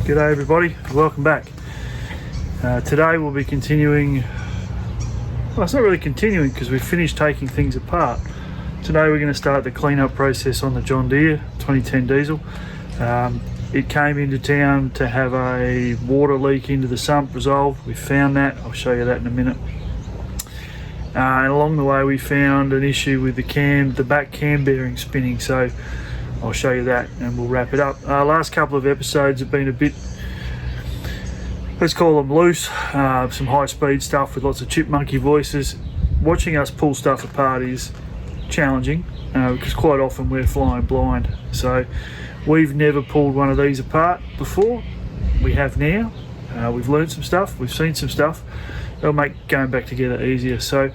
G'day everybody, welcome back. Today we'll be continuing, well it's not really continuing because we've finished taking things apart. Today we're going to start the cleanup process on the John Deere 2010 diesel. It came into town to have a water leak into the sump resolved. We found that, I'll show you that in a minute. And along the way we found an issue with the back cam bearing spinning, so I'll show you that and we'll wrap it up. Last couple of episodes have been a bit, let's call them loose, some high speed stuff with lots of chipmunky voices. Watching us pull stuff apart is challenging because quite often we're flying blind. So we've never pulled one of these apart before. We have now. We've learned some stuff, we've seen some stuff. It'll make going back together easier. So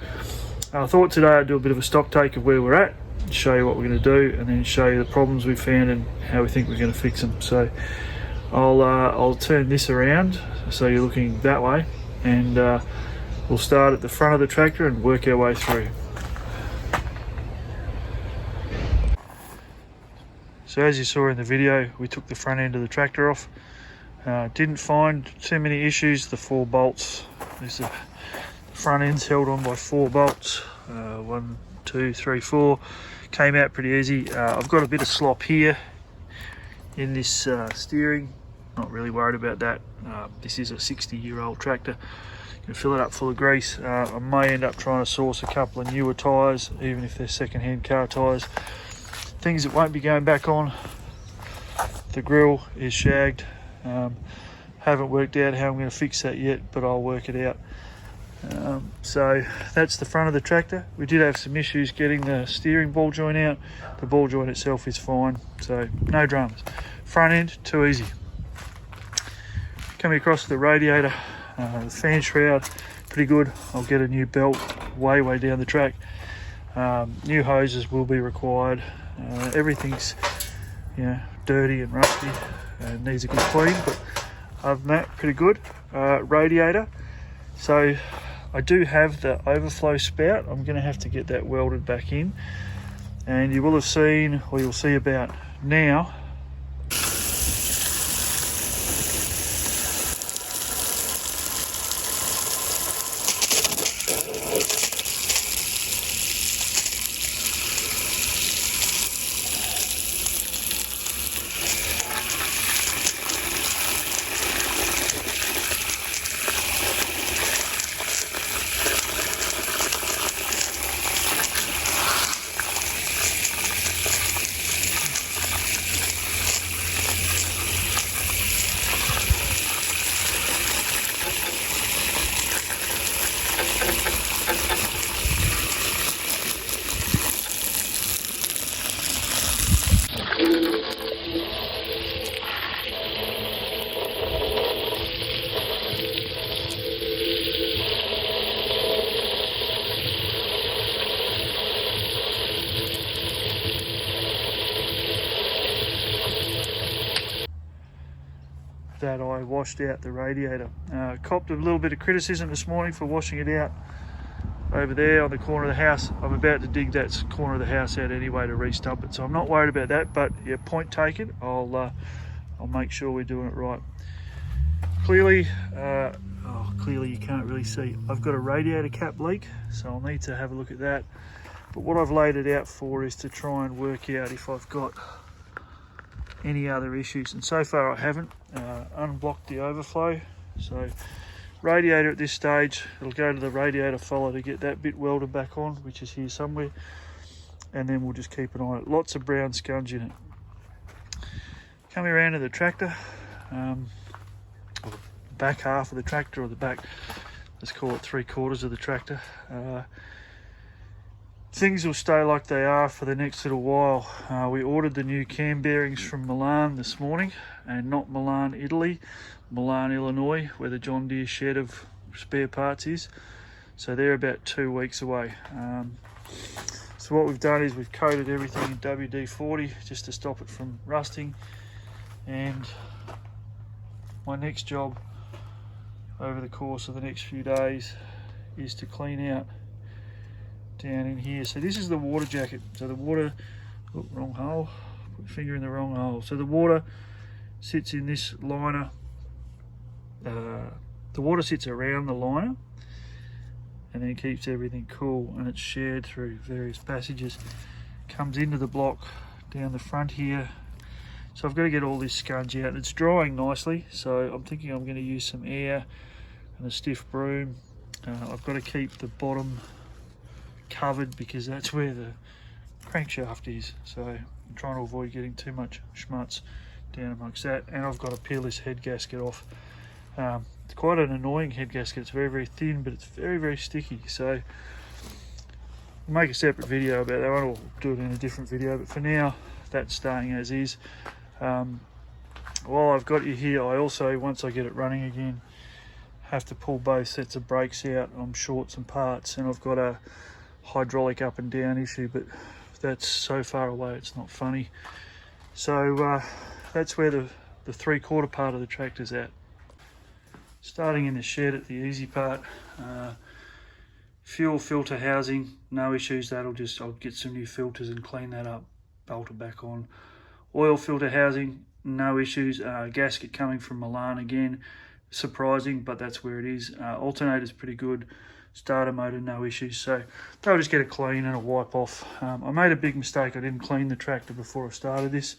I thought today I'd do a bit of a stock take of where we're at, show you what we're going to do, and then show you the problems we found and how we think we're going to fix them. So I'll turn this around so you're looking that way, and we'll start at the front of the tractor and work our way through. So as you saw in the video, we took the front end of the tractor off. Didn't find too many issues. The 4 bolts, the front end's held on by 4 bolts, 1, 2, 3, 4, came out pretty easy. I've got a bit of slop here in this steering, not really worried about that. This is a 60-year-old tractor. You can fill it up full of grease. I may end up trying to source a couple of newer tyres, even if they're second-hand car tyres. Things that won't be going back on. The grill is shagged. Haven't worked out how I'm going to fix that yet, but I'll work it out. So that's the front of the tractor. We did have some issues getting the steering ball joint out. The ball joint itself is fine, so no dramas. Front end, too easy. Coming across to the radiator, the fan shroud, pretty good. I'll get a new belt way down the track. New hoses will be required. Everything's dirty and rusty and needs a good clean, but other than that, pretty good. Radiator, so I do have the overflow spout. I'm going to have to get that welded back in, and you will have seen, or you'll see about now, that I washed out the radiator. Copped a little bit of criticism this morning for washing it out over there on the corner of the house. I'm about to dig that corner of the house out anyway to re-stump it, so I'm not worried about that, but yeah, point taken. I'll make sure we're doing it right. Clearly you can't really see, I've got a radiator cap leak, so I'll need to have a look at that. But what I've laid it out for is to try and work out if I've got any other issues, and so far I haven't. Unblocked the overflow, so radiator at this stage, it'll go to the radiator follower to get that bit welded back on, which is here somewhere, and then we'll just keep an eye on it. Lots of brown scunge in it. Coming around to the tractor, or the back half of the tractor, or the back, let's call it 3/4 of the tractor. Things will stay like they are for the next little while. We ordered the new cam bearings from Milan this morning, and not Milan, Italy, Milan, Illinois, where the John Deere shed of spare parts is. So they're about 2 weeks away. So what we've done is we've coated everything in WD-40 just to stop it from rusting. And my next job over the course of the next few days is to clean out down in here. So this is the water jacket. So the water, oh, wrong hole, put your finger in the wrong hole. So the water sits in this liner the water sits around the liner and then keeps everything cool, and it's shared through various passages. Comes into the block down the front here. So I've got to get all this sponge out. It's drying nicely, so I'm thinking I'm going to use some air and a stiff broom. I've got to keep the bottom covered because that's where the crankshaft is, so I'm trying to avoid getting too much schmutz down amongst that. And I've got to peel this head gasket off. It's quite an annoying head gasket. It's very, very thin, but it's very, very sticky. So I'll make a separate video about that one, or do it in a different video, but for now that's staying as is. While I've got you here, I also, once I get it running again, have to pull both sets of brakes out. I'm short some parts, and I've got a hydraulic up and down issue, but that's so far away it's not funny. So that's where the 3/4 part of the tractor's at. Starting in the shed at the easy part. Fuel filter housing, no issues. I'll get some new filters and clean that up, bolt it back on. Oil filter housing, no issues. Gasket coming from Milan again, surprising, but that's where it is. Alternator's pretty good. Starter motor, no issues. So they'll just get a clean and a wipe off. I made a big mistake. I didn't clean the tractor before I started this.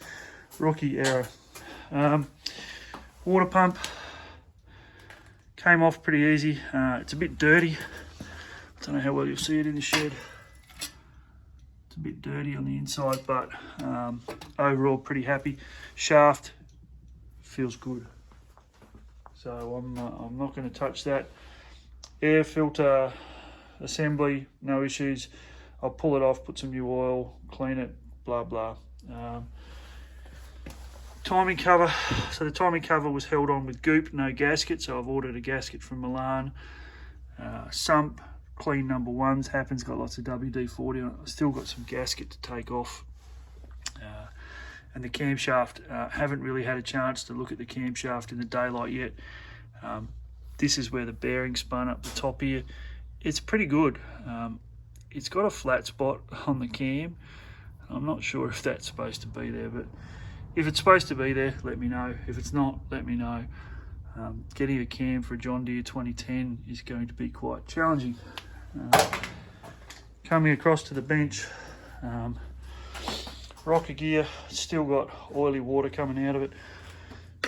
Rookie error. Water pump came off pretty easy. It's a bit dirty. I don't know how well you'll see it in the shed. It's a bit dirty on the inside, but overall pretty happy. Shaft feels good, so I'm not going to touch that. Air filter assembly, no issues. I'll pull it off, put some new oil, clean it, blah blah. Timing cover, so the timing cover was held on with goop, no gasket, so I've ordered a gasket from Milan. Sump, clean number ones, happens, got lots of WD-40 on it. I've still got some gasket to take off. And the camshaft, haven't really had a chance to look at the camshaft in the daylight yet. This is where the bearing spun up the top here. It's pretty good. It's got a flat spot on the cam. I'm not sure if that's supposed to be there, but if it's supposed to be there, let me know. If it's not, let me know. Getting a cam for a John Deere 2010 is going to be quite challenging. Coming across to the bench, rocker gear, still got oily water coming out of it,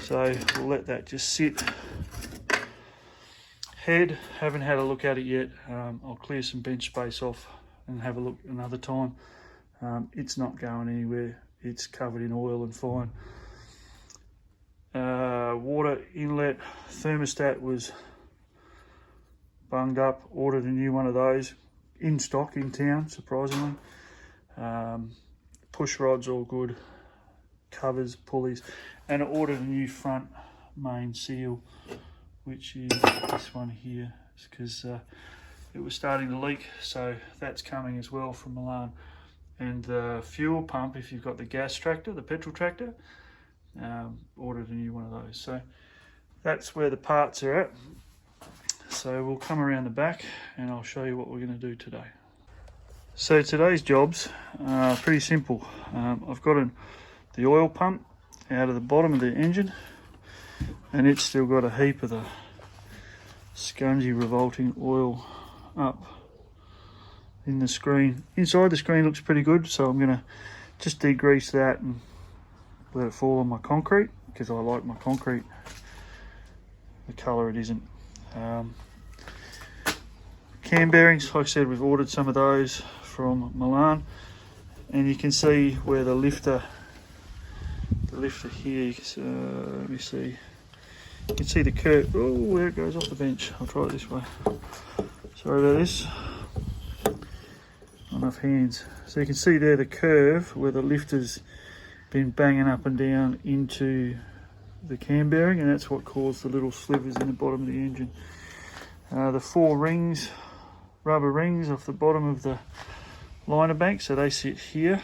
so we'll let that just sit. Head, haven't had a look at it yet. I'll clear some bench space off and have a look another time. It's not going anywhere. It's covered in oil and fine. Water inlet thermostat was bunged up. Ordered a new one of those in stock in town, surprisingly. Push rods all good. Covers, pulleys, and I ordered a new front main seal, which is this one here, because it was starting to leak, so that's coming as well from Milan. And the fuel pump, if you've got the gas tractor, the petrol tractor, ordered a new one of those. So that's where the parts are at. So we'll come around the back and I'll show you what we're going to do today. So today's job's pretty simple. I've got the oil pump out of the bottom of the engine, and it's still got a heap of the scungy revolting oil up in the screen. Inside the screen looks pretty good, so I'm going to just degrease that and let it fall on my concrete, because I like my concrete the colour it isn't. Cam bearings, like I said, we've ordered some of those from Milan, and you can see where the lifter here, let me see, you can see the curve, oh, where it goes off the bench. I'll try it this way, sorry about this, not enough hands. So you can see there the curve where the lifter's been banging up and down into the cam bearing, and that's what caused the little slivers in the bottom of the engine. The 4 rings, rubber rings off the bottom of the liner bank, so they sit here,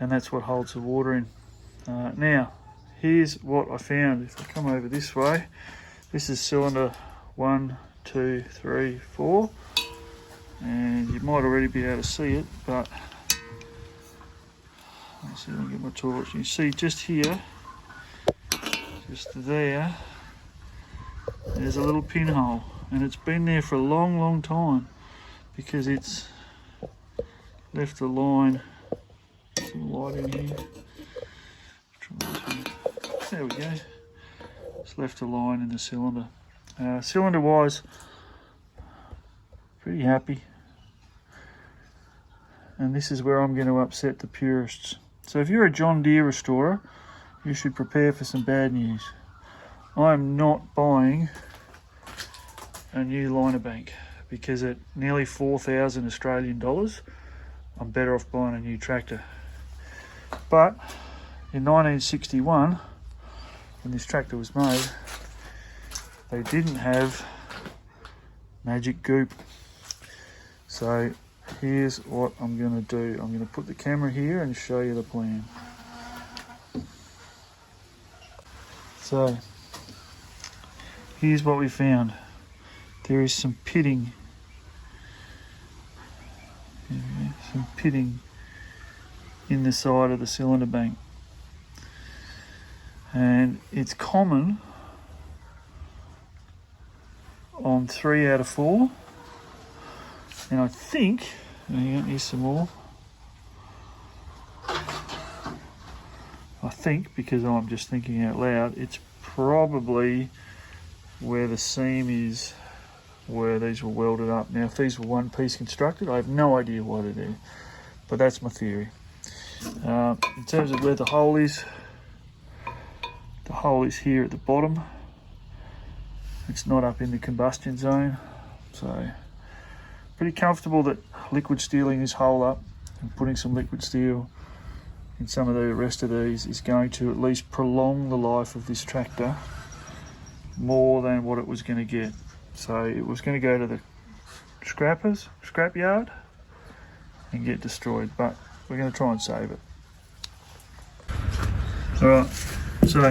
and that's what holds the water in. Now here's what I found. If I come over this way, this is cylinder 1, 2, 3, 4, and you might already be able to see it, but let's see if I can get my torch. You see just here, just there, there's a little pinhole, and it's been there for a long time because it's left the line. Some light in here. There we go. It's left a line in the cylinder. Cylinder wise, pretty happy. And this is where I'm going to upset the purists. So if you're a John Deere restorer, you should prepare for some bad news. I'm not buying a new liner bank because at nearly 4,000 Australian dollars, I'm better off buying a new tractor. But in 1961, when this tractor was made, they didn't have magic goop. So here's what I'm going to do. I'm going to put the camera here and show you the plan. So here's what we found. There is some pitting. Some pitting in the side of the cylinder bank. And it's common on 3 out of 4. And I think, here's some more. I think, because I'm just thinking out loud, it's probably where the seam is, where these were welded up. Now, if these were one piece constructed, I have no idea why they're there, but that's my theory. In terms of where the hole is here at the bottom. It's not up in the combustion zone, so pretty comfortable that liquid steeling this hole up and putting some liquid steel in some of the rest of these is going to at least prolong the life of this tractor more than what it was going to get. So it was going to go to the scrapyard and get destroyed, but we're going to try and save it. Alright, so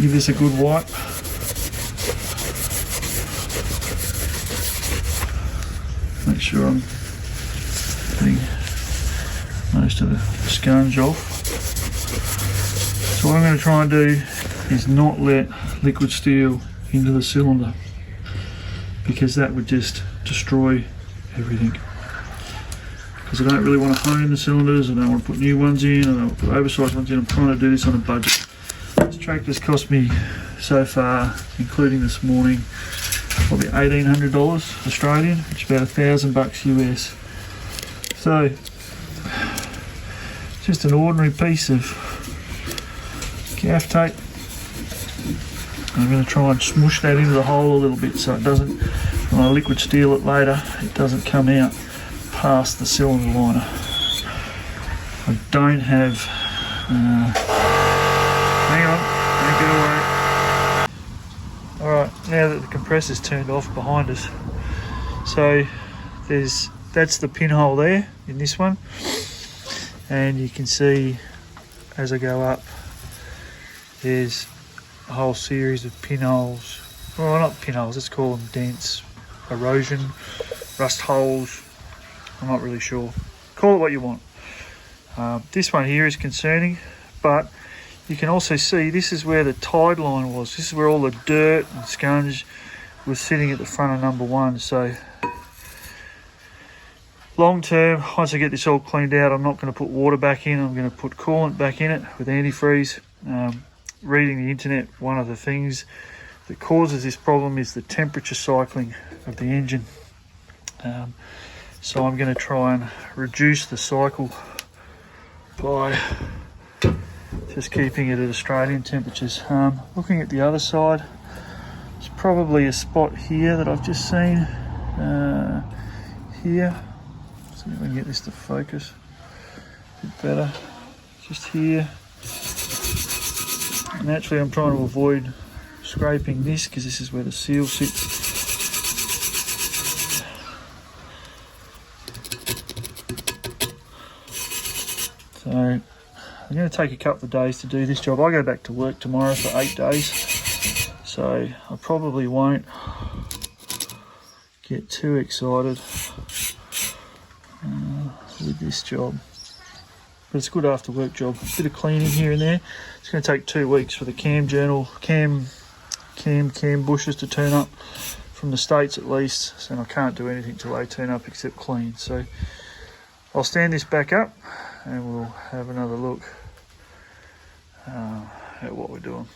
give this a good wipe. Make sure I'm getting most of the sponge off. So what I'm going to try and do is not let liquid steel into the cylinder, because that would just destroy everything. Because I don't really want to hone the cylinders, I don't want to put new ones in, I don't want to put oversized ones in. I'm trying to do this on a budget. This tractor's cost me so far, including this morning, probably $1,800 Australian, which is about $1,000 US. So, just an ordinary piece of gaff tape. I'm going to try and smush that into the hole a little bit so it doesn't, when I liquid steel it later, it doesn't come out past the cylinder liner. I don't have, hang on, don't get away. Alright, now that the compressor's turned off behind us, so that's the pinhole there in this one, and you can see as I go up there's a whole series of pinholes, well not pinholes, let's call them dents, erosion, rust holes, I'm not really sure, call it what you want. This one here is concerning, but you can also see this is where the tide line was. This is where all the dirt and sponge was sitting at the front of number one. So long term, once I get this all cleaned out, I'm not going to put water back in, I'm going to put coolant back in it with antifreeze. Reading the internet, one of the things that causes this problem is the temperature cycling of the engine. So I'm going to try and reduce the cycle by just keeping it at Australian temperatures. Looking at the other side, there's probably a spot here that I've just seen. Here, see if I can get this to focus a bit better. Just here. Naturally, I'm trying to avoid scraping this because this is where the seal sits. So I'm going to take a couple of days to do this job. I go back to work tomorrow for 8 days, so I probably won't get too excited with this job. but it's a good after work job. A bit of cleaning here and there. It's going to take 2 weeks for the cam bushes to turn up from the States at least, and I can't do anything till they turn up except clean. So I'll stand this back up and we'll have another look at what we're doing.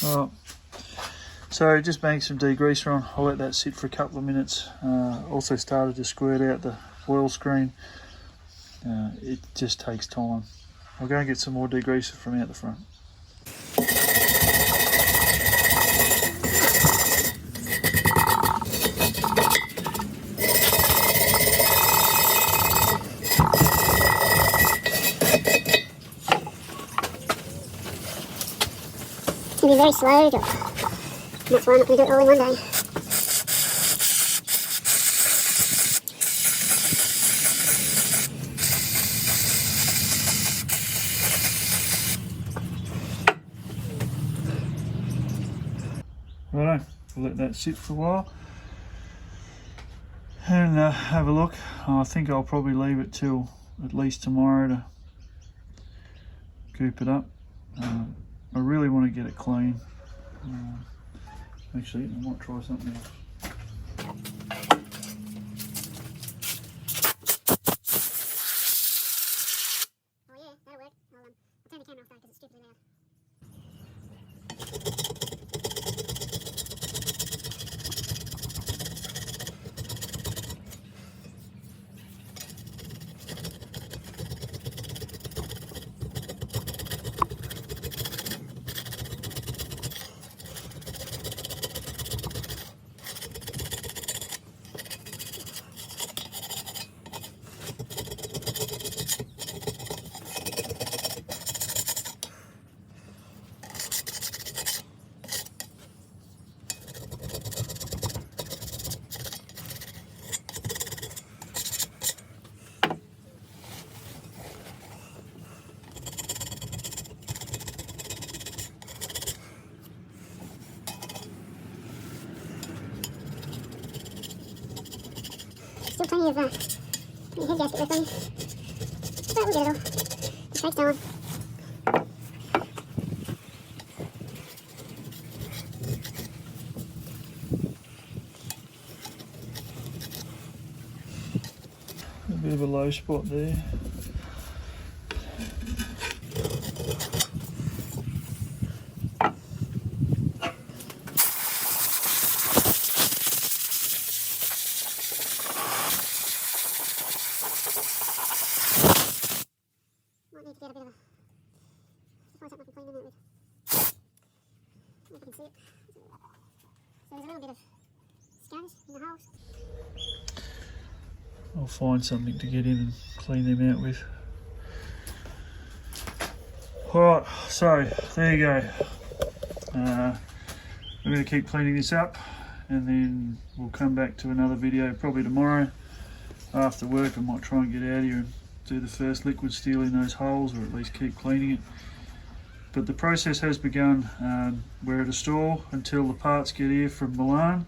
Alright, so just bank some degreaser on. I'll let that sit for a couple of minutes. Also started to squirt out the oil screen. It just takes time. I'll go and get some more degreaser from out the front. It's going to be very slow job. That's why I'm not going to do it all in one day. Righto, we'll let that sit for a while and have a look. I think I'll probably leave it till at least tomorrow to goop it up. I really want to get it clean. Actually, I might try something else. Oh yeah, that'll work. I'll turn the camera off though because it's stupidly loud. Still plenty of head gasket left on you. But we'll get it all. It takes time. A bit of a low spot there. Might need to get a bit of a... find something I can clean them out with. I don't know if you can see it. So there's a little bit of scars in the holes. I'll find something to get in and clean them out with. Alright, so there you go. We're going to keep cleaning this up and then we'll come back to another video probably tomorrow. After work I might try and get out here and do the first liquid steel in those holes, or at least keep cleaning it. But the process has begun. We're at a stall until the parts get here from Milan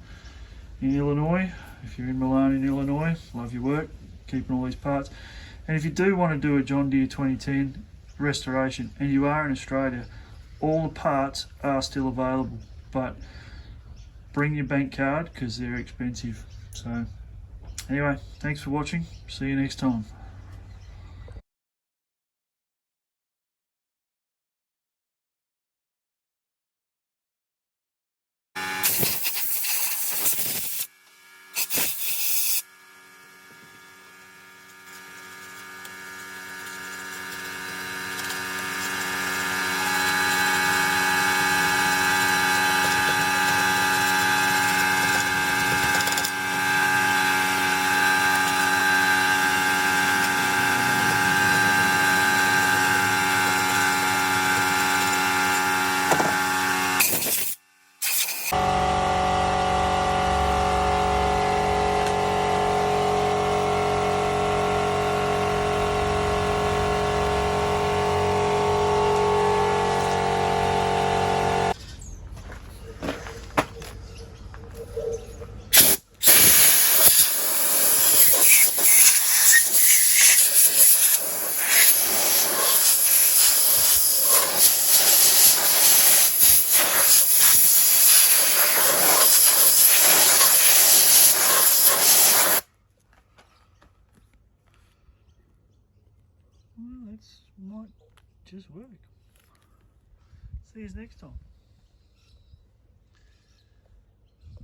in Illinois. If you're in Milan in Illinois, love your work, keeping all these parts. And if you do want to do a John Deere 2010 restoration and you are in Australia, all the parts are still available, but bring your bank card because they're expensive. So anyway, thanks for watching. See you next time. that might just work. See you next time.